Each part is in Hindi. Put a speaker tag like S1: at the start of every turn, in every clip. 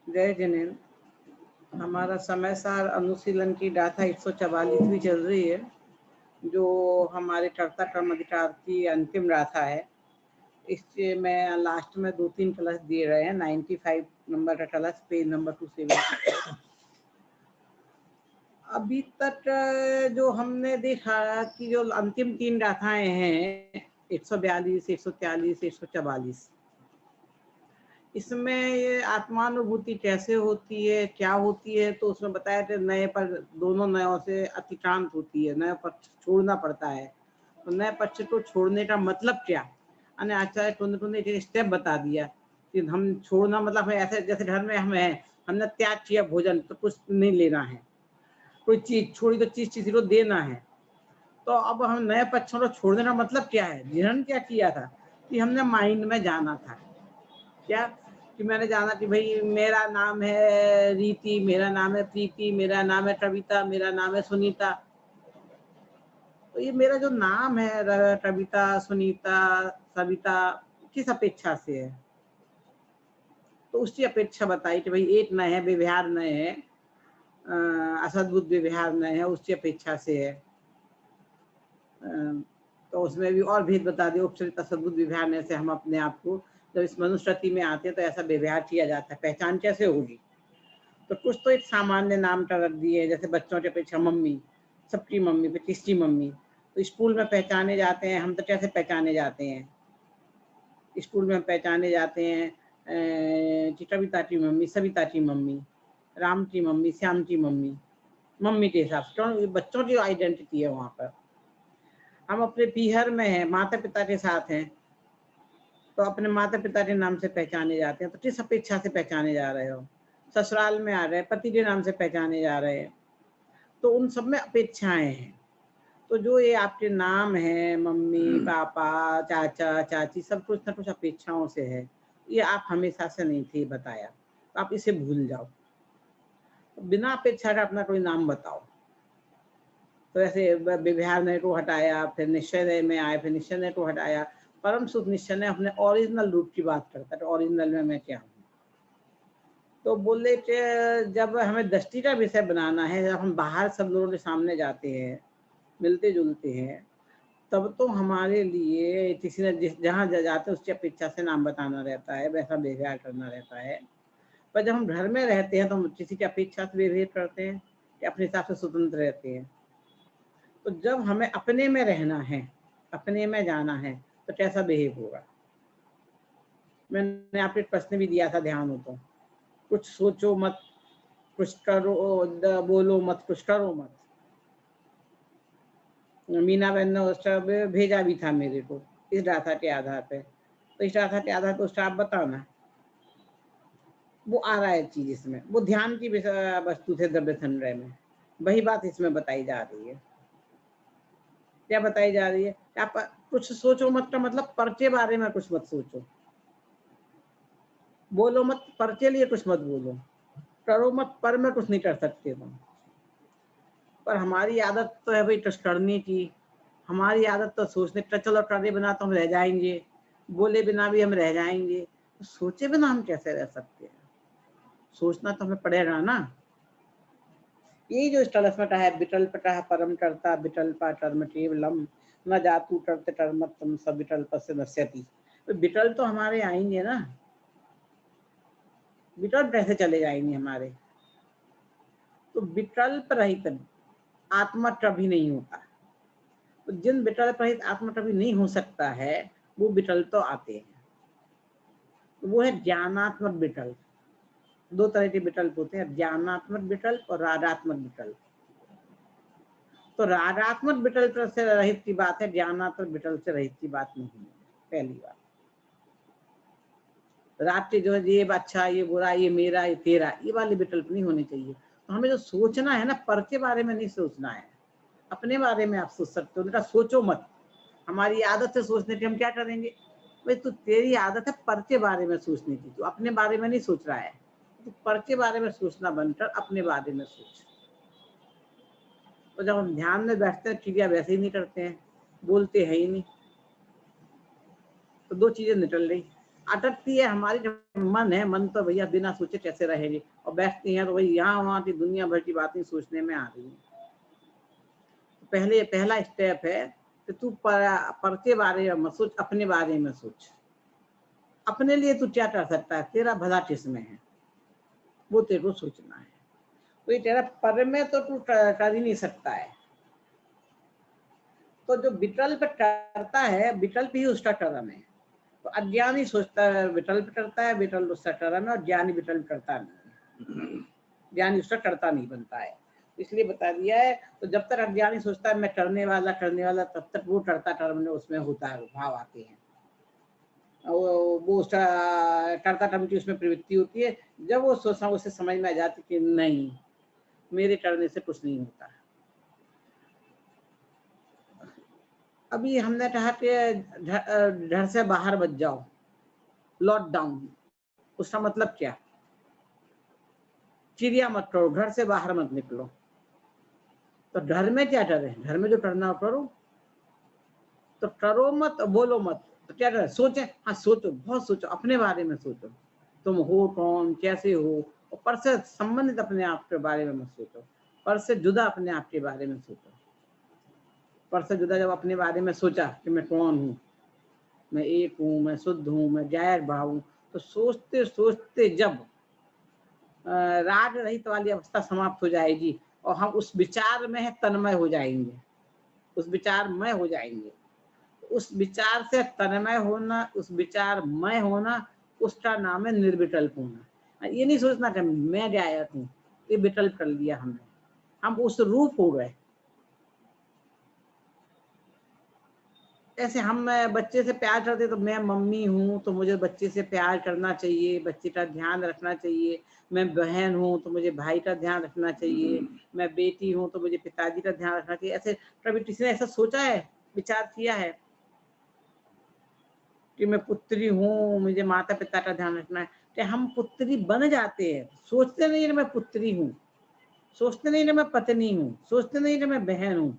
S1: जय जिनेन्द्र। हमारा समय सार अनुशीलन की गाथा 144वीं चल रही है, जो हमारे कर्ता कर्मधिकार की अंतिम गाथा है। इससे मैं लास्ट में 2-3 कलश दिए रहे हैं। 95 नंबर का कलश, पेज नंबर 270। अभी तक जो हमने देखा कि जो अंतिम 3 गाथाएं हैं, 142, 143, 144, इसमें ये आत्मानुभूति कैसे होती है, क्या होती है, तो उसमें बताया कि नए पर दोनों नयों से अतिक्रांत होती है, नए पक्ष छोड़ना पड़ता है। तो नए पक्ष को छोड़ने का मतलब क्या? अन्य आचार्य टुंड एक स्टेप बता दिया कि हम छोड़ना मतलब है ऐसे, जैसे घर में हम हैं, हमने त्याग किया भोजन, तो कुछ नहीं लेना है, कोई चीज छोड़ी तो चीज किसी को देना है। तो अब हम नए पक्षों को छोड़ने का मतलब क्या है? जिन्होंने क्या किया था कि हमने माइंड में जाना था, क्या कि मैंने जाना कि भाई मेरा नाम है रीति, मेरा नाम है प्रीति, मेरा नाम है कविता, मेरा नाम है सुनीता। तो ये मेरा जो नाम है कविता, सुनीता, सविता, किस अपेक्षा से है? तो उसकी अपेक्षा बताई कि भाई एक न है, व्यवहार न है, असद्भुत व्यवहार न है, उसकी अपेक्षा से है। तो उसमें भी और भेद बता दिया। उपचरित असद्भुत व्यवहार से हम अपने आप को जब इस मनुष्यति में आते हैं तो ऐसा व्यवहार किया जाता है, पहचान कैसे होगी? तो कुछ तो एक सामान्य नाम का रख दिए, जैसे बच्चों के अपेक्षा मम्मी, सबकी मम्मी पे किसकी मम्मी। तो स्कूल में पहचाने जाते हैं हम, तो कैसे पहचाने जाते हैं? स्कूल में पहचाने जाते हैं कि कविता की मम्मी, सविता की मम्मी, राम की मम्मी, श्याम की मम्मी, मम्मी के हिसाब से। क्यों? बच्चों की आइडेंटिटी है वहाँ पर। हम अपने पीहर में हैं, माता पिता के साथ हैं, तो अपने माता पिता के नाम से पहचाने जाते हैं। तो किस अपेक्षा से पहचाने जा रहे हो? ससुराल में आ रहे हैं, पति के नाम से पहचाने जा रहे हैं, तो उन सब में अपेक्षाएं हैं। तो जो ये आपके नाम है, मम्मी, पापा, चाचा, चाची, सब कुछ ना कुछ अपेक्षाओं से है। ये आप हमेशा से नहीं थे बताया, तो आप इसे भूल जाओ। तो बिना अपेक्षा का अपना कोई नाम बताओ। तो ऐसे व्यवहार नय को हटाया, फिर निश्चय नय में आए, फिर निश्चय नय को हटाया। परम सुख निश्चय नय अपने ओरिजिनल रूप की बात करता है, तो ओरिजिनल में मैं क्या हूँ? तो बोले कि जब हमें दृष्टि का विषय बनाना है, जब हम बाहर सब लोगों के सामने जाते हैं, मिलते जुलते हैं, तब तो हमारे लिए किसी ने जहाँ जाते हैं उसकी अपेक्षा से नाम बताना रहता है, वैसा व्यवहार करना रहता है। पर जब हम घर में रहते हैं तो हम किसी की अपेक्षा से व्यवहार करते हैं या अपने हिसाब से स्वतंत्र रहते हैं। तो जब हमें अपने में रहना है, अपने में जाना है, तो कैसा बिहेव होगा? मैंने आपको एक प्रश्न भी दिया था, ध्यान हो तो। कुछ सोचो मत, कुछ करो, बोलो मत, कुछ करो मत। मीना बहन ने उसका भेजा भी था मेरे को इस गाथा के आधार पे। तो इस गाथा के आधार पर उसका आप बताना। वो आ रहा है चीज इसमें, वो ध्यान की वस्तु थे द्रव्य संग्रह में, वही बात इसमें बताई जा रही है। क्या बताई जा रही है? आप कुछ सोचो मत का मतलब पर के बारे में कुछ मत सोचो, बोलो मत पर के लिए कुछ मत बोलो, करो मत पर में कुछ नहीं कर सकते तुम। पर हमारी आदत तो है भाई कुछ करने की, हमारी आदत तो सोचने का, चलो करे बिना तो हम रह जाएंगे, बोले बिना भी हम रह जाएंगे, तो सोचे बिना हम कैसे रह सकते हैं? सोचना तो हमें पड़ेगा ना। यही जो स्टलस्मट है, विकल्पट परम करता विकल्पा कर्म केवलम न जातु कर्त कर्मत्तम सब विकल्प से नश्यति। तो विकल्प तो हमारे आएंगे ना, विकल्प कैसे चले जाएंगे हमारे? तो विकल्प रहित आत्मा कभी नहीं होता। तो जिन विकल्प रहित आत्मा कभी नहीं हो सकता है, वो विकल्प तो आते हैं। तो वो है ज्ञानात्मक विकल्प। दो तरह के विकल्प होते हैं, ज्ञानात्मक विकल्प और रागात्मक विकल्प। तो रागात्मक विकल्प से रहित की बात है, ज्ञानात्मक विकल्प से रहित की बात नहीं है। पहली बात, रात के जो है ये अच्छा, ये बुरा, ये मेरा, ये तेरा, ये वाले विकल्प नहीं होने चाहिए। तो हमें जो सोचना है ना, पर के बारे में नहीं सोचना है, अपने बारे में आप सोच सकते हो। बेटा सोचो मत, हमारी आदत है सोचने की, हम क्या करेंगे? भाई तो तेरी आदत है पर के बारे में सोचने की, तो अपने बारे में नहीं सोच रहा है, तो पर के बारे में सोचना बंद कर, अपने बारे में सोच। तो जब हम ध्यान में बैठते हैं, क्रिया वैसे ही नहीं करते हैं, बोलते हैं ही नहीं, तो दो चीजें निकल रही। अटकती है हमारी जो मन है, मन तो भैया बिना सोचे कैसे रहेगी, और बैठती हैं तो वही यहाँ वहाँ की दुनिया भर की बातें सोचने में आ रही है। पहले पहला स्टेप है कि तू पर के बारे में मत सोच, अपने बारे में सोच। अपने लिए तू क्या कर सकता है, तेरा भला किसमें है, वो तेरे को सोचना है। कोई तेरा पर में तो तू कर ही नहीं सकता है। तो जो विकल्प करता है, विकल्प ही उसका कर्म है। तो अज्ञानी सोचता है विकल्प करता है, विकल्प उसका कर्म है, और ज्ञानी विकल्प करता नहीं, ज्ञानी उसका करता नहीं बनता है। इसलिए बता दिया है। तो जब तक अज्ञानी सोचता है मैं करने वाला, तब तक वो करता कर्म उसमें होता है, भाव आते हैं, वो उसका कर्ता कर्म की उसमें प्रवृत्ति होती है। जब वो सोचना उसे समझ में आ जाती कि नहीं, मेरे करने से कुछ नहीं होता। अभी हमने कहा कि घर से बाहर मत जाओ, लॉकडाउन, उसका मतलब क्या? चिड़िया मत करो, घर से बाहर मत निकलो। तो घर में क्या करें? घर में जो करना हो करो, तो करो मत, बोलो मत। तो क्या करें? सोचें, हाँ सोचो, बहुत सोचो, अपने बारे में सोचो, तुम हो कौन, कैसे हो, और पर से संबंधित अपने आप के बारे में मत सोचो, पर से जुदा अपने आप के बारे में सोचो। पर से जुदा जब अपने बारे में सोचा कि मैं कौन हूँ, मैं एक हूँ, मैं शुद्ध हूँ, मैं गैर भाव हूँ, तो सोचते सोचते जब राग रहित वाली अवस्था समाप्त हो जाएगी और हम उस विचार में है तन्मय हो जाएंगे, उस विचार में हो जाएंगे। उस विचार से तन्मय होना, उस विचार मय होना, उसका नाम है निर्विकल्प होना। ये नहीं सोचना कि मैं गायक हूँ, ये विकल्प कर लिया हमने, हम उस रूप हो गए। ऐसे हम बच्चे से प्यार करते तो मैं मम्मी हूँ तो मुझे बच्चे से प्यार करना चाहिए, बच्चे का ध्यान रखना चाहिए। मैं बहन हूँ तो मुझे भाई का ध्यान रखना चाहिए। मैं बेटी हूँ तो मुझे पिताजी का ध्यान रखना चाहिए। ऐसे कभी किसी ने ऐसा सोचा है, विचार किया है कि मैं पुत्री हूँ, मुझे माता पिता का ध्यान रखना है? कि हम पुत्री बन जाते हैं, सोचते नहीं कि मैं पुत्री हूँ, सोचते नहीं कि मैं पत्नी हूँ, सोचते नहीं कि मैं बहन हूँ।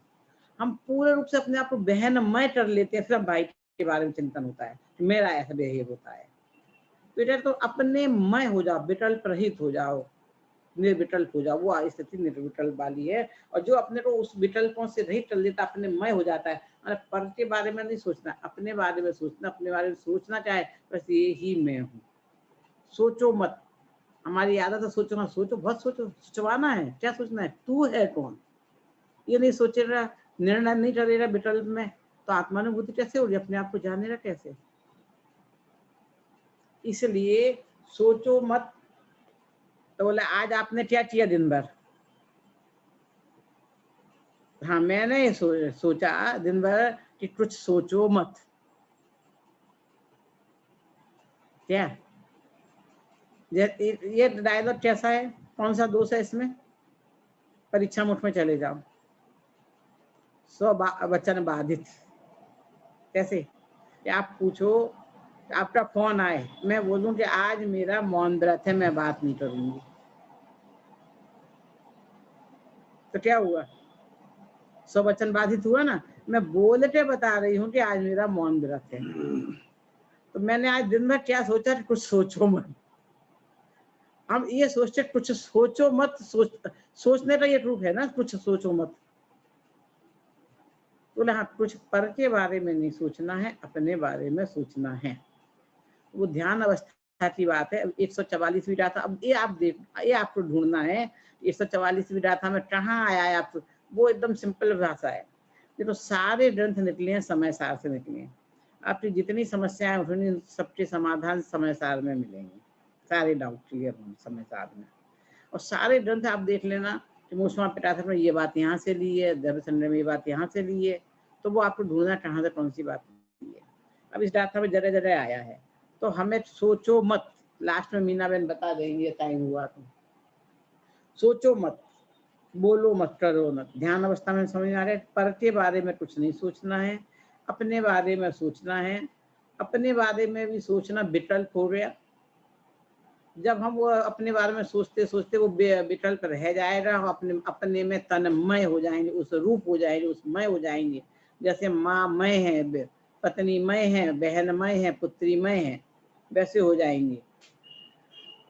S1: हम पूरे रूप से अपने आप को बहनमय कर लेते हैं, सिर्फ भाई के बारे में चिंतन होता है, मेरा ऐसा बिहेव होता है। बेटा तो अपने मय हो जाओ, विकल्प रहित हो जाओ, निर्विकल्प हो जाओ, वो स्थिति निर्विकल्प वाली है। और जो अपने को उस विकल्पों से रहित कर लेता, अपने मय हो जाता है। पर के बारे में नहीं सोचना, अपने बारे में सोचना, अपने बारे में सोचना चाहे बस ये ही मैं हूँ। सोचो मत, हमारी आदत है सोचो मत, सोचो बहुत, सोचो, सोचवाना है, क्या सोचना है, तू है कौन, ये नहीं सोचेगा, निर्णय नहीं करेगा विकल्प में, तो आत्मानुभूति कैसे होगी, अपने आप को जानेगा कैसे? इसलिए सोचो मत। तो बोले आज आपने क्या किया दिन भर? हाँ, मैंने सोचा दिन भर कि कुछ सोचो मत। क्या ये डायलॉग कैसा है, कौन सा दोष है इसमें? परीक्षा मुठ में चले जाओ, वचन बाधित। कैसे? कि आप पूछो, आपका फोन आए, मैं बोलूं कि आज मेरा मौन व्रत है, मैं बात नहीं करूंगी, तो क्या हुआ? वचन बाधित हुआ ना। मैं बोल के बता रही हूँ कि आज मेरा मौन व्रत है। तो मैंने आज दिन भर क्या सोचा कि कुछ सोचो मत। हम ये सोचते कुछ सोचो मत, सोचने का ये रूप है ना, कुछ सोचो मत। बोले हाँ, कुछ पर के बारे में नहीं सोचना है, अपने बारे में सोचना है। वो ध्यान अवस्था की बात है। 144वीं गाथा, अब ये आप देख, ये आपको ढूंढना है 144वीं गाथा में कहाँ आया है। आप वो एकदम सिंपल भाषा है। ये तो सारे ग्रंथ निकले हैं समय सार से निकले हैं। आपकी जितनी समस्याएं उठनी, सबके समाधान समय सार में मिलेंगे, सारे डाउट क्लियर होंगे समय सार में। और सारे ग्रंथ आप देख लेना कि मूसवा पिटाथर में ये बात यहाँ से ली है, धर्मचंद्र में ये बात यहाँ से ली है, तो वो आपको ढूंढना कहाँ से कौन सी बात ली है। अब इस गाथा में जगह जगह आया है। तो हमें सोचो मत, लास्ट में मीना बहन बता देंगे टाइम हुआ तो। सोचो मत, बोलो मत, करो मत। ध्यान अवस्था में समझ में आ गया, पर के बारे में कुछ नहीं सोचना है, अपने बारे में सोचना है। अपने बारे में भी सोचना विकल्प हो गया। जब हम वो अपने बारे में सोचते सोचते वो विकल्प रह जाएगा, हम अपने अपने में तन्मय हो जाएंगे, उस रूप हो जाएंगे, उसमय हो जाएंगे। जैसे माँ मय है, पत्नी मय है, बहन मय है, पुत्री मय है। वैसे हो जाएंगे,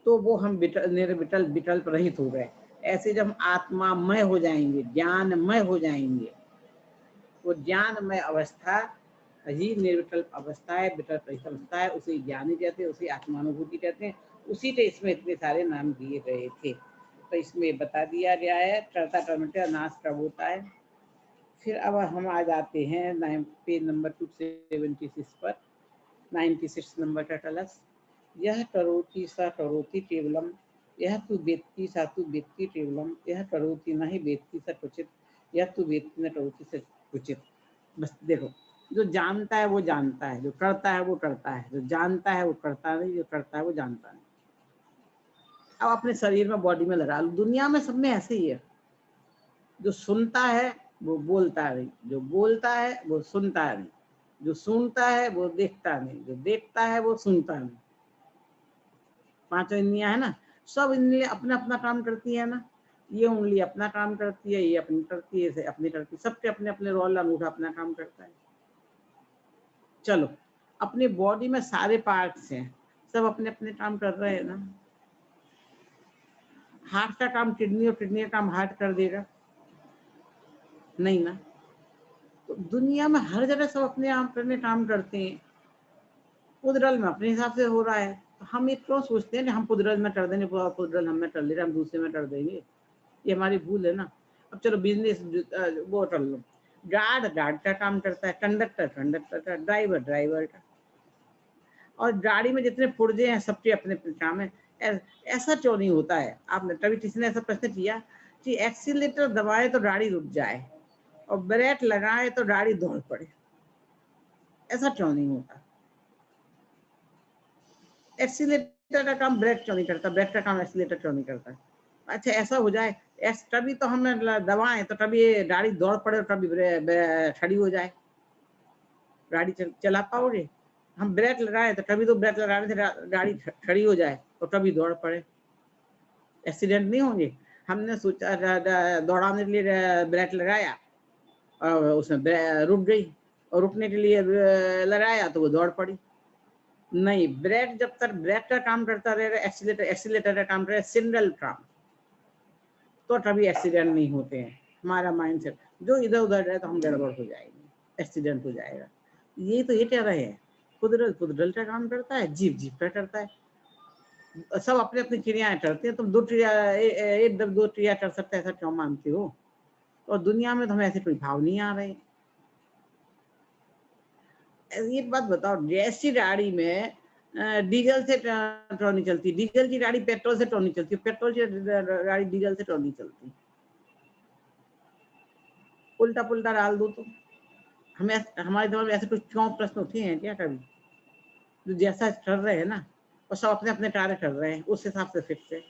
S1: तो वो हम निर्विकल्प विकल्प रहित हो गए। ऐसे जब हम आत्मामय हो जाएंगे, ज्ञानमय हो जाएंगे, वो ज्ञानमय अवस्था ही निर्विकल्प अवस्था है, विकल्प रहित अवस्था है, उसे ज्ञानी कहते हैं, उसे आत्मानुभूति कहते हैं। उसी के इसमें इतने सारे नाम दिए गए थे। तो इसमें बता दिया गया है कर्ता कर्मठ नाश कब होता है। फिर अब हम आ जाते हैं पेज नंबर 276 पर। 96 नंबर का कलश। यह करोति स करोति केवलम, यह तु वेत्ति स तु वेत्ति केवलम, यह करोति न हि वेत्ति स क्वचित, यह तु वेत्ति न करोति स क्वचित। बस देखो, जो जानता है वो जानता है, जो करता है वो करता है, जो जानता है वो करता नहीं, जो करता है वो जानता नहीं। अब अपने शरीर में, बॉडी में लगा लो, दुनिया में सब में ऐसे ही है। जो सुनता है वो बोलता नहीं, जो बोलता है वो सुनता नहीं, जो सुनता है वो देखता नहीं, जो देखता है वो सुनता नहीं। पांचों इंद्रियां है ना, सब इंद्रियां अपना अपना काम करती है ना। ये उंगली अपना काम करती है, ये अपनी करती है, अपनी करती है, सबके अपने अपने रोल, अंगूठा अपना काम करता है। चलो, अपनी बॉडी में सारे पार्ट्स हैं, सब अपने अपने काम कर रहे हैं ना। हार्ट का काम किडनी और किडनी का काम हार्ट कर देगा? नहीं ना। तो दुनिया में हर जगह सब अपने आप करने काम करते हैं। पुद्रल में अपने हिसाब से हो रहा है, तो हम ये क्यों सोचते हैं कि हम पुद्रल में कर देंगे, पुद्रल हम में कर ले रहे, हम दूसरे में कर देंगे? ये हमारी भूल है ना। अब चलो बिजनेस वो कर लो, गार्ड गार्ड का काम करता है, कंडक्टर कंडक्टर का, ड्राइवर ड्राइवर का, और गाड़ी में जितने पुर्जे हैं सबके अपने अपने काम है। ऐसा क्यों नहीं होता है? आपने कभी किसी ने ऐसा प्रश्न किया कि एक्सीलेटर दबाए तो गाड़ी रुक जाए और ब्रेक लगाए तो गाड़ी दौड़ पड़े? ऐसा क्यों नहीं होता? एक्सीलेटर का काम ब्रेक क्यों नहीं करता, ब्रेक का काम एक्सीलेटर क्यों नहीं करता? अच्छा, ऐसा हो जाए कभी तो हम दबाएं तो कभी गाड़ी दौड़ पड़े और कभी खड़ी हो जाए, गाड़ी चला पाओगे? हम ब्रेक लगाए तो कभी तो ब्रेक लगाने से गाड़ी खड़ी हो जाए और कभी दौड़ पड़े, एक्सीडेंट नहीं होंगे? हमने सोचा दौड़ाने के लिए ब्रेक लगाया और उसमें रुक गई, और रुकने के लिए लगाया तो वो दौड़ पड़ी। नहीं, ब्रेक जब तक ब्रेक का काम करता रहेगा, एक्सीलेटर एक्सीलेटर का काम करेगा, सिंगल काम, तो कभी एक्सीडेंट नहीं होते हैं। हमारा माइंडसेट जो इधर उधर रहे तो हम गड़बड़ हो जाएंगे, एक्सीडेंट हो जाएगा। ये तो ये कह रहे हैं, कुदरत कुदरत का काम करता है, जीव जीव का करता है, सब अपने अपनी क्रियाएं करते हैं। तुम दो क्रिया एक दो क्रिया कर सकते हैं, ऐसा क्यों मानते हो? और दुनिया में तो हमें ऐसे कोई भाव नहीं आ रहे। एक बात बताओ, जैसी गाड़ी में डीजल से क्यों नहीं चलती, डीजल की गाड़ी पेट्रोल से क्यों नहीं चलती, पेट्रोल की गाड़ी डीजल से क्यों नहीं चलती? उल्टा पुल्टा डाल दो तो हमें, हमारे दिमाग में ऐसे कुछ क्यों प्रश्न उठे हैं क्या कभी? जो जैसा कर रहे हैं ना, और सब अपने अपने कार्य कर रहे हैं, उस हिसाब से फिक्स है।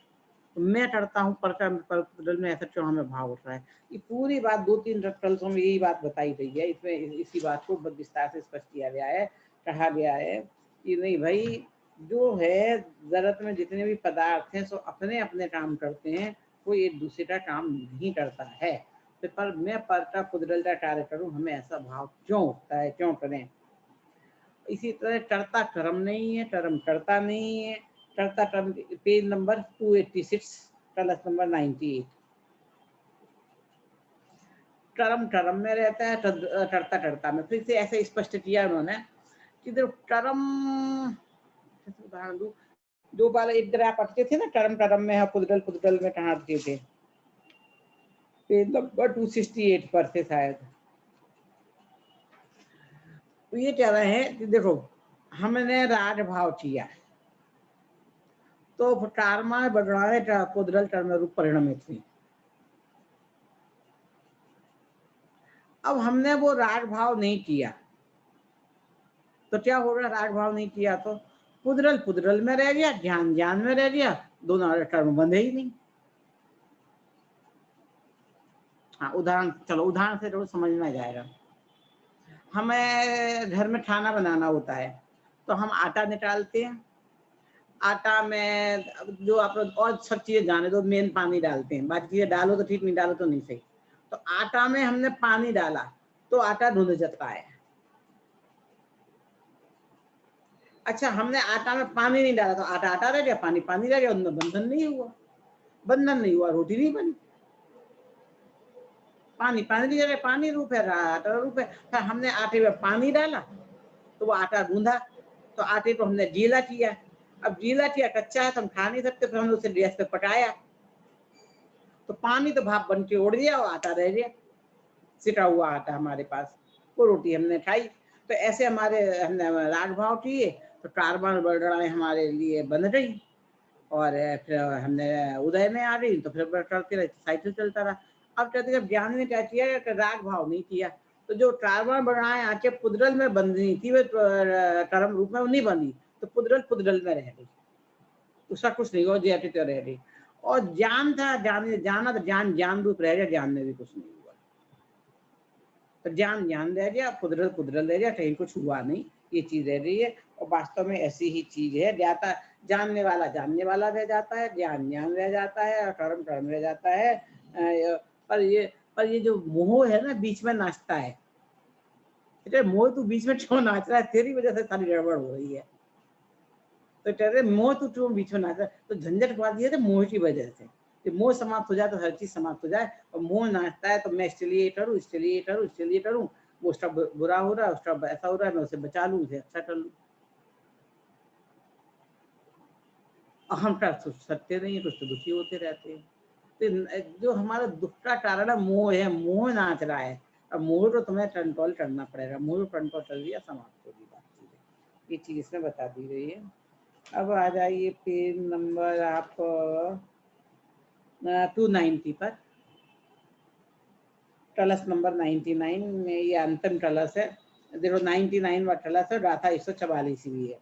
S1: तो मैं करता हूँ पर में ऐसा क्यों हमें भाव उठ रहा है? ये पूरी बात 2-3 कलसों में यही बात बताई गई है। इसमें इसी बात को विस्तार से स्पष्ट किया गया है, कहा गया है कि नहीं भाई, जो है जरूरत में जितने भी पदार्थ हैं सो अपने अपने काम करते हैं, कोई एक दूसरे का काम नहीं करता है। तो पर मैं पर का कुदरत का कार्य करूँ, हमें ऐसा भाव क्यों उठता है, क्यों करें? इसी तरह कर्ता कर्म नहीं है, कर्म करता नहीं है। कर्ता कर्म, पेज नंबर 286, कलश नंबर 98। कर्म कर्म में रहता है, कर्ता कर्ता में। फिर से ऐसे स्पष्ट किया उन्होंने कि देखो कर्म, उदाहरण दो, दो बार एक जगह आप अटके थे ना, कर्म कर्म में है, पुद्गल पुद्गल में कहाँ अटके थे? पेज नंबर 268 पर थे शायद। तो ये कह रहे हैं कि देखो, हमने राग भाव किया तो कर्मा बदलाने का पुद्गल कर्म रूप परिणमित हुई। अब हमने वो राग भाव नहीं किया तो क्या होगा? राग भाव नहीं किया तो पुद्रल पुद्रल में रह गया, ज्ञान ज्ञान में रह गया, दोनों कर्म बंधे ही नहीं। हाँ, उदाहरण, चलो उदाहरण से जरूर समझ में आ जाएगा। हमें घर में खाना बनाना होता है तो हम आटा निकालते हैं, आटा में जो आप और सब चीजें जाने दो, मेन पानी डालते हैं, बाकी चीजें डालो तो ठीक, नहीं डालो तो नहीं सही। तो आटा में हमने पानी डाला तो आटा धुल जाता है। अच्छा, हमने आटा में पानी नहीं डाला तो आटा आटा रह गया, पानी पानी रह गया, उनमें बंधन नहीं हुआ, बंधन नहीं हुआ, रोटी नहीं बनी। पानी पानी की जगह पानी रूप है, आटा रूप है। फिर हमने आटे में पानी डाला तो वो आटा गूंधा, तो आटे को हमने गीला किया। अब गीला किया, कच्चा है तो हम खा नहीं सकते, फिर हमने उसे गैस पे पकाया, तो पानी तो भाप बन के उड़ गया और आटा रह गया, सिटा हुआ आटा हमारे पास, वो रोटी हमने खाई। तो ऐसे हमारे हमने राग भाव किए तो कार्बन बढ़ाएं हमारे लिए बन गई, और फिर हमने उदय में आ गई तो फिर करते रहे, साइकिल चलता रहा। अब कहते जब ज्ञान ने क्या किया कि राग भाव नहीं किया, तो जो कार्बन बढ़ाएं आके पुद्रल में बंधनी थी वो कर्म रूप में वो नहीं बनी, तो पुद्रल पुद्रल में रह गई, उसका कुछ नहीं हुआ, जैसे तो रह गई। और ज्ञान था, जाना तो ज्ञान ज्ञान रूप रह गया, ज्ञान में भी कुछ नहीं हुआ, तो ज्ञान ज्ञान रह गया, पुद्रल पुद्रल रह गया, कहीं कुछ हुआ नहीं, ये चीज रह रही है। और वास्तव में ऐसी ही चीज है, ज्ञाता जानने वाला रह जाता है, ज्ञान ज्ञान रह जाता है, और कर्म कर्म रह जाता है। पर ये जो मोह है ना, बीच में नाचता है, मोह तू बीच में क्यों नाच रहा है, तेरी वजह से सारी गड़बड़ हो रही है। तो कह रहे मोह तू क्यों बीच में नाच रहा है, तो झंझट पा दिया था मोह की वजह से। कि मोह समाप्त हो जाए तो हर चीज समाप्त हो जाए, और मोह नाचता है तो मैं इसके लिए करूँ, इसके लिए करूँ, इसके लिए करूँ, वो उसका बुरा हो रहा है, उसका ऐसा हो रहा है, मैं उसे बचा लूँ, उसे अच्छा कर लूँ। अहंकार सत्य नहीं है, कुछ तो दुखी होते रहते हैं। तो जो हमारा दुख का कारण है मोह है, मोह नाच रहा है। अब मोह को तुम्हें कंट्रोल करना पड़ेगा, मोह को कंट्रोल कर दिया, समाप्त होगी बात, चीजें, ये चीज इसमें बता दी गई है। अब आ जाइए पेज नंबर आप 290 पर, कलश नंबर 99 में, ये अंतिम कलश है। देखो 99 वाला कलश है, गाथा 144 है।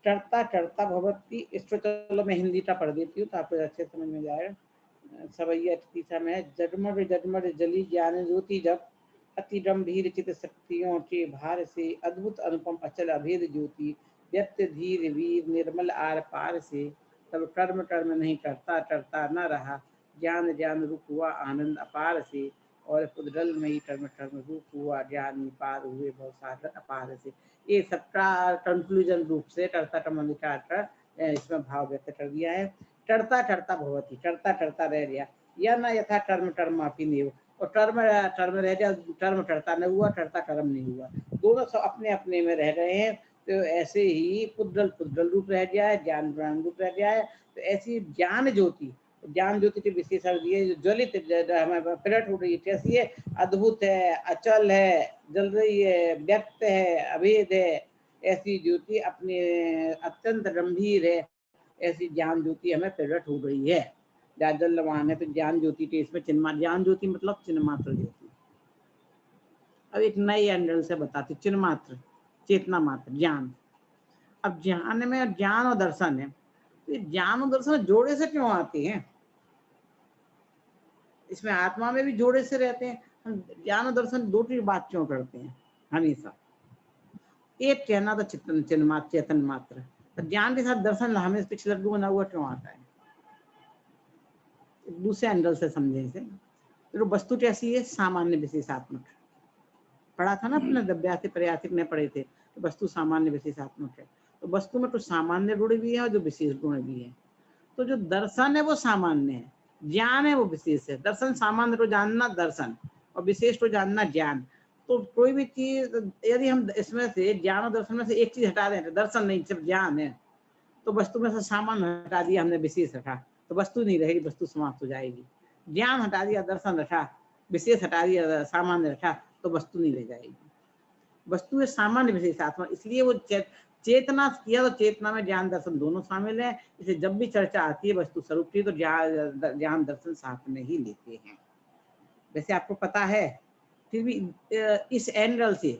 S1: करता करता भगवती, इसको चलो मैं हिंदी का पढ़ देती हूँ तो आपको अच्छे समझ में जाएगा। सवैया तीसरा में है, जगमग जगमग जली ज्ञान ज्योति जब, अति गंभीर चित शक्तियों के भार से, अद्भुत अनुपम अचल अभेद ज्योति, व्यक्त धीर वीर निर्मल आर पार से, तब कर्म कर्म नहीं करता करता न रहा, ज्ञान ज्ञान रूप हुआ आनंद अपार से, और पुद्गल में ही कर्म कर्म रूप हुआ ज्ञान पार हुए भवसागर अपार से। ये सबका कंक्लूजन रूप से कर्ता कर्म विचार कर इसमें भाव व्यक्त कर दिया है। कर्ता कर्ता भवती, कर्ता कर्ता रह गया, या न यथा कर्म कर्म अपनी नहीं, और कर्म कर्म रह गया, कर्म कर्ता नहीं हुआ, कर्ता कर्म नहीं हुआ, दोनों सब अपने अपने में रह गए हैं। तो ऐसे ही पुद्गल पुद्गल रूप रह गया है, ज्ञान ज्ञान रूप रह गया है। तो ऐसी ज्ञान ज्योति, ज्ञान ज्योति की विशेषण दिए, जो ज्वलित हमें प्रकट हो रही है, कैसी है, अद्भुत है, अचल है, जल रही है, व्यक्त है, अभेद है, ऐसी ज्योति अपने अत्यंत गंभीर है, ऐसी ज्ञान ज्योति हमें प्रकट हो गई है। जलवान है तो ज्ञान ज्योति के इसमें चिन्ह, ज्ञान ज्योति मतलब चिन्ह मात्र ज्योति। अब एक नए एंगल से बताते, चिन्ह मात्र, चेतना मात्र, ज्ञान। अब ज्ञान में ज्ञान और दर्शन है, तो ज्ञान और दर्शन जोड़े से क्यों आते हैं, इसमें आत्मा में भी जोड़े से रहते हैं, हम ज्ञान और दर्शन दो की बात क्यों करते हैं हमेशा। एक कहना तो चित्तन चिन्ह मात्र, चेतन मात्र, तो ज्ञान के साथ दर्शन हमें पिछले लड्डू बना हुआ क्यों आता है, दूसरे एंगल से समझे इसे। तो वस्तु कैसी है, सामान्य विशेषात्मक, पढ़ा था ना अपने दव्याति प्रयातिक ने पढ़े थे, तो वस्तु सामान्य विशेषात्मक है। तो वस्तु में कुछ सामान्य गुण भी है और जो विशेष गुण भी है। तो जो दर्शन है वो सामान्य है, ज्ञान है वो विशेष है। दर्शन सामान्य को जानना दर्शन, और विशेष को जानना ज्ञान। तो कोई भी चीज यदि हम इसमें से ज्ञान और दर्शन में से एक चीज हटा दें तो दर्शन नहीं, सिर्फ ज्ञान है, तो वस्तु में से सामान्य हटा दिया हमने, विशेष रखा, तो वस्तु नहीं रहेगी, वस्तु समाप्त हो जाएगी। ज्ञान हटा दिया, दर्शन रखा, विशेष हटा दिया, सामान्य रखा, तो वस्तु नहीं रह जाएगी। वस्तु है सामान्य विशेषात्मा, इसलिए वो चेतना किया तो चेतना में ज्ञान दर्शन दोनों शामिल है। इसे जब भी चर्चा आती है वस्तु स्वरूप की तो ज्ञान दर्शन साथ में ही लेते हैं। वैसे आपको पता है, फिर भी इस एंगल से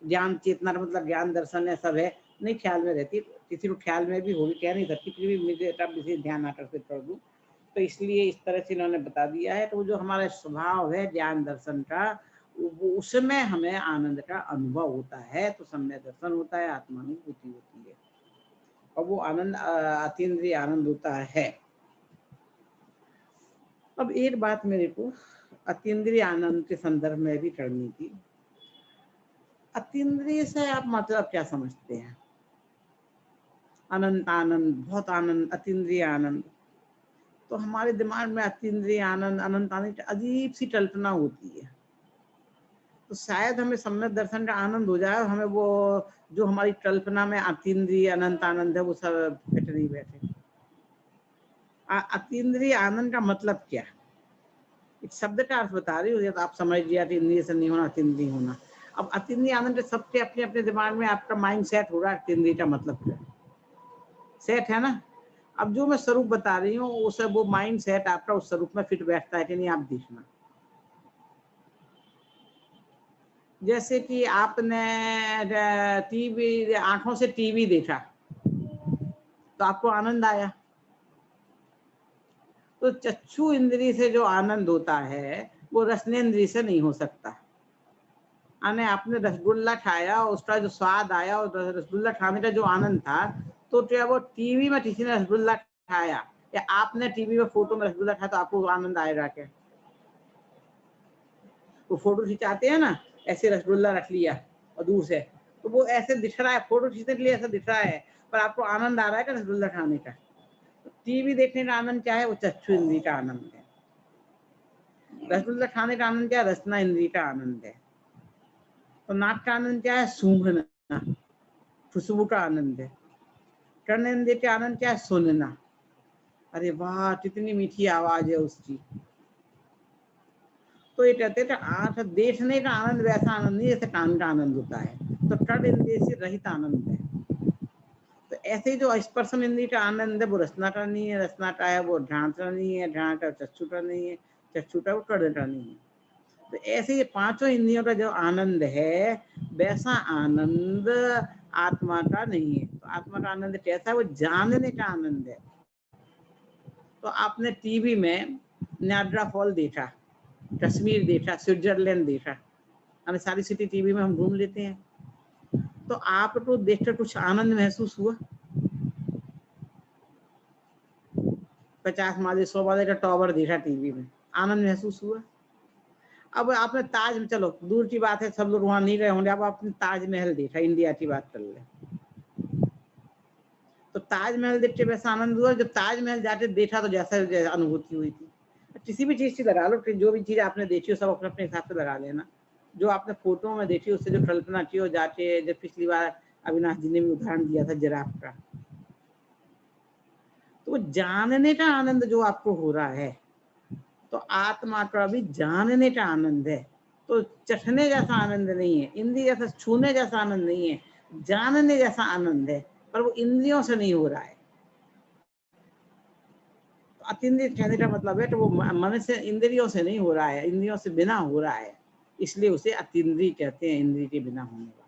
S1: ज्ञान चेतना मतलब ज्ञान दर्शन है सब है, नहीं ख्याल में रहती, किसी को ख्याल में भी होगी, कह नहीं सकती, फिर भी मुझे तब विशेष ध्यान आकर्षित कर दूं, तो इसलिए इस तरह से इन्होंने बता दिया है। तो जो हमारा स्वभाव है ज्ञान दर्शन का, उसमें हमें आनंद का अनुभव होता है, तो सम्य दर्शन होता है, आत्मानुभूति होती है, और वो आनंद अतीन्द्रिय आनंद होता है। अब एक बात मेरे को अतीन्द्रिय आनंद के संदर्भ में भी करनी थी। अतीन्द्रिय से आप मतलब क्या समझते हैं, अनंत आनंद, बहुत आनंद, अतीन्द्रिय आनंद। तो हमारे दिमाग में अतीन्द्रिय आनंद, अनंत आनंद अजीब सी कल्पना होती है। तो शायद हमें सम्यक दर्शन का आनंद हो जाए, हमें वो जो हमारी कल्पना में अतीन्द्रिय अनंत आनंद है वो सब फिट नहीं बैठे। अतीन्द्रिय आनंद का मतलब क्या? एक शब्द का अर्थ बता रही हूँ, तो आप समझ लिया कि इंद्रिय से नहीं होना, अतीन्द्रिय होना। अब अतीन्द्रिय आनंद सबके अपने अपने दिमाग में आपका माइंड सेट हो रहा है, अतीन्द्रिय का मतलब क्या सेट है ना। अब जो मैं स्वरूप बता रही हूँ वो सब, वो माइंड सेट आपका उस स्वरूप में फिट बैठता है कि नहीं, आप देखना। जैसे कि आपने टीवी, आंखों से टीवी देखा तो आपको आनंद आया। तो चक्षु इंद्रिय से जो आनंद होता है वो रसनेन्द्रिय से नहीं हो सकता। यानी आपने रसगुल्ला खाया, उसका जो स्वाद आया, और रसगुल्ला खाने का जो आनंद था, तो क्या वो टीवी में किसी ने रसगुल्ला खाया या आपने टीवी में फोटो में रसगुल्ला खाया तो आपको आनंद आएगा क्या? वो फोटो खिंचाते हैं ना, ऐसे रसगुल्ला रख लिया और दूर से, तो वो ऐसे दिख रहा है, फोटो खींचने के लिए ऐसा दिख रहा है, पर आपको आनंद आ रहा है क्या रसगुल्ला खाने का? तो टीवी देखने का आनंद क्या है? वो चक्षु इंद्रिय का आनंद है। रसगुल्ला खाने का आनंद क्या है? रसना इंद्रिय का आनंद है। तो नाक का आनंद क्या है? सूंघना, खुशबू का आनंद है। कर्णेंद्रिय का आनंद क्या है? सुनना। अरे वाह, कितनी मीठी आवाज है उसकी। तो ये कहते थे आंख देखने का आनंद वैसा आनंद नहीं जैसे कान का आनंद होता है, तो कर्ण इंद्रिय से रहित आनंद है। तो ऐसे ही जो स्पर्शन इंद्रिय का आनंद है वो रसना का नहीं है, रसना का है वो ध्यान का नहीं है, ध्यान का चक्षु का नहीं है, चक्षु का वो कर्ण का नहीं है। तो ऐसे ये पांचों इंद्रियों का जो आनंद है वैसा आनंद आत्मा का नहीं है। तो आत्मा का आनंद कैसा है? वो जानने का आनंद है। तो आपने टीवी में नायग्रा फॉल देखा, कश्मीर देखा, स्विट्जरलैंड देखा, हमें सारी सिटी टीवी में हम घूम लेते हैं, तो आपको देखकर कुछ आनंद महसूस हुआ? 50 माले 100 माले का टावर देखा टीवी में, आनंद महसूस हुआ? अब आपने ताज में, चलो दूर की बात है, सब लोग वहां नहीं रहे होंगे, अब आपने ताजमहल देखा, इंडिया की बात कर ले, तो ताजमहल देख के वैसा आनंद हुआ? जब ताजमहल जाके देखा तो जैसा अनुभूति हुई थी। किसी भी चीज की लगा लो, जो भी चीज आपने देखी हो सब अपने अपने हिसाब से लगा लेना। जो आपने फोटो में देखी उससे जो कल्पना की हो जाके, जब पिछली बार अविनाश जी ने भी उदाहरण दिया था जिराफ का, तो जानने का आनंद जो आपको हो रहा है, तो आत्मा का भी जानने का आनंद है। तो चखने जैसा आनंद नहीं है, इंद्रिय जैसा छूने जैसा आनंद नहीं है, जानने जैसा आनंद है, पर वो इंद्रियों से नहीं हो रहा है। तो अतीन्द्रिय कहने का मतलब है कि वो मन से, इंद्रियों से नहीं हो रहा है, इंद्रियों से बिना हो रहा है, इसलिए उसे अतीन्द्रिय कहते हैं, इंद्रिय के बिना होने वाला।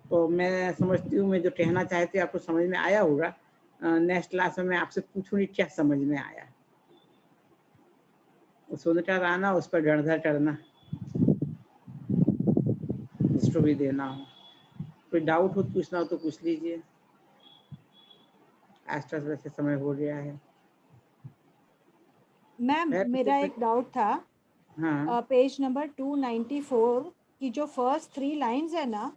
S1: तो मैं समझती हूँ मैं जो कहना चाहती हूँ आपको समझ में आया होगा। नेक्स्ट क्लास में मैं आपसे पूछूंगी क्या समझ में आया। सुनकर आना, उस पर गणधर करना, जिसको भी देना हो। कोई डाउट हो पूछना हो तो पूछ लीजिए। आसपास वैसे समय हो गया है।
S2: मैम मेरा एक डाउट था,
S1: हाँ
S2: पेज नंबर 294 की जो फर्स्ट 3 लाइंस है ना,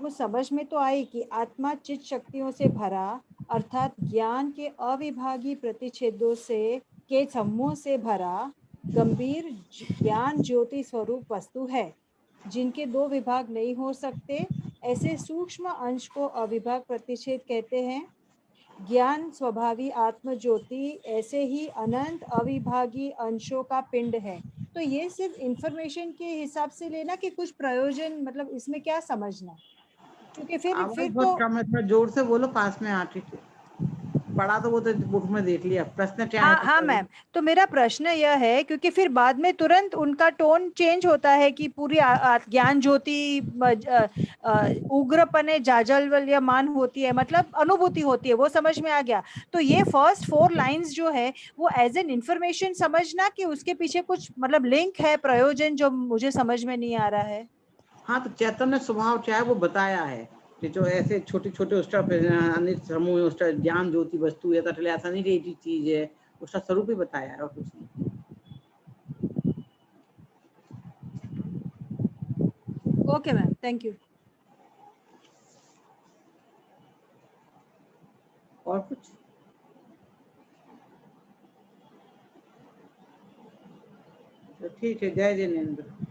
S2: वो समझ में तो आई कि आत्मा चित्त शक्तियों से भरा, अर्थात ज्ञान के अविभागी प्रतिच्छेदों से के समूह से भरा गंभीर ज्ञान ज्योति स्वरूप वस्तु है, जिनके 2 विभाग नहीं हो सकते। ऐसे सूक्ष्म अंश को अविभाग प्रतिच्छेद कहते हैं। ज्ञान स्वभावी आत्म ज्योति ऐसे ही अनंत अविभागी अंशों का पिंड है। तो ये सिर्फ इंफॉर्मेशन के हिसाब से लेना कि कुछ प्रयोजन, मतलब इसमें क्या समझना? क्योंकि
S1: आवाज
S2: फिर
S1: बहुत
S2: तो
S1: कम है, थोड़ा जोर से बोलो, पास में आके। पढ़ा तो वो तो बुक में देख लिया, प्रश्न क्या है
S2: हाँ
S1: तो
S2: हाँ
S1: करो।
S2: मैम, तो मेरा प्रश्न यह है, क्योंकि फिर बाद में तुरंत उनका टोन चेंज होता है कि पूरी ज्ञान ज्योति उग्रपने जाजल्वल्यमान होती है, मतलब अनुभूति होती है, वो समझ में आ गया। तो ये फर्स्ट 4 लाइंस जो है वो एज एन इंफॉर्मेशन समझना कि उसके पीछे कुछ मतलब लिंक है, प्रयोजन जो मुझे समझ में नहीं आ रहा है।
S1: हाँ, तो चैतन्य स्वभाव क्या है वो बताया है कि जो ऐसे छोटे छोटे उसका अनित समूह, उसका ज्ञान ज्योति वस्तु है, तो ऐसा नहीं कि चीज है, उसका स्वरूप ही बताया है और कुछ नहीं।
S2: Okay ma'am, thank you.
S1: और कुछ? तो ठीक है, जय जिनेंद्र।